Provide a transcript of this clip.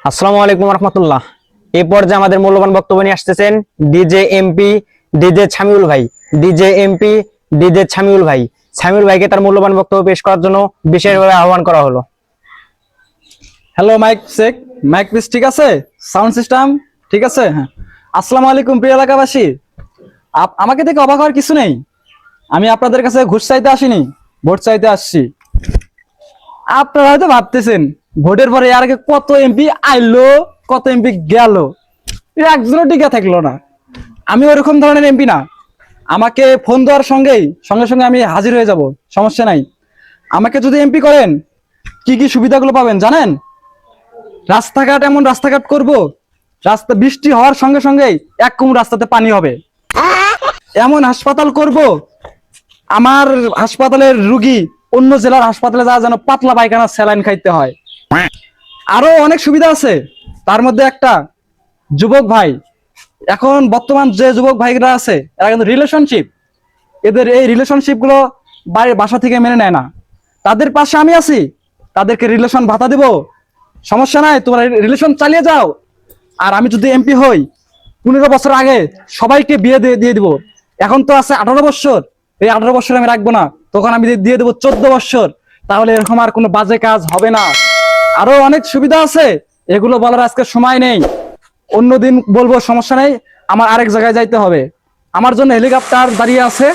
আসসালামু আলাইকুম রহমতুল্লাহ। এই পর্যায়ে আমাদের মূল্যবান বক্তব্য নিয়ে আসতেছেন ডিজে এমপি ডিজে ছামিউল ভাই। ডিজে এমপি ডিজে ছামিউল ভাই। ছামিউল ভাইকে তার মূল্যবান বক্তব্য পেশ করার জন্য বিশেষভাবে আহ্বান করা হলো। Hello, mic check. Mic piece ঠিক আছে? সাউন্ড সিস্টেম ঠিক আছে? হ্যাঁ। আসসালামু আলাইকুম প্রিয় এলাকাবাসী। আমাকে দেখে অবাক হওয়ার কিছু নেই। আমি আপনাদের কাছে ঘুষ চাইতে আসিনি, ভোট চাইতে আসছি। আপনারা হয়তো ভাবতেছেন ভোটের পরে আর আগে কত এমপি আইলো, কত এমপি গেল, একজনও টিকে থাকলো না। আমি ওরকম ধরনের এমপি না। আমাকে ফোন দেওয়ার সঙ্গে সঙ্গে আমি হাজির হয়ে যাব, সমস্যা নাই। আমাকে যদি এমপি করেন কি কি সুবিধাগুলো পাবেন জানেন? রাস্তাঘাট এমন রাস্তাঘাট করব, রাস্তা বৃষ্টি হওয়ার সঙ্গে সঙ্গেই এক কোমর রাস্তাতে পানি হবে। এমন হাসপাতাল করব, আমার হাসপাতালের রুগী অন্য জেলার হাসপাতালে যাওয়া যেন পাতলা পায়খানা স্যালাইন খাইতে হয়। আরো অনেক সুবিধা আছে। তার মধ্যে একটা, যুবক ভাই, এখন বর্তমান যে যুবক ভাইরা আছে এরা কিন্তু রিলেশনশিপ, এদের এই রিলেশনশিপ গুলো বাড়ির বাসা থেকে মেনে নেয় না। তাদের পাশে আমি আছি, তাদেরকে রিলেশন ভাতা দেব, সমস্যা নাই, তোমরা রিলেশন চালিয়ে যাও। আর আমি যদি এমপি হই 15 বছর আগে সবাইকে বিয়ে দিয়ে দিব। এখন তো আছে 18 বছর, এই 18 বছর আমি রাখবো না, তখন আমি দিয়ে দেবো 14 বছর। তাহলে এরকম আর কোনো বাজে কাজ হবে না। আরো অনেক সুবিধা আছে, এগুলো বলার আজকে সময় নেই, অন্যদিন বলবো, সমস্যা নেই। আমার আরেক জায়গায় যাইতে হবে, আমার জন্য হেলিকপ্টার দাঁড়িয়ে আছে।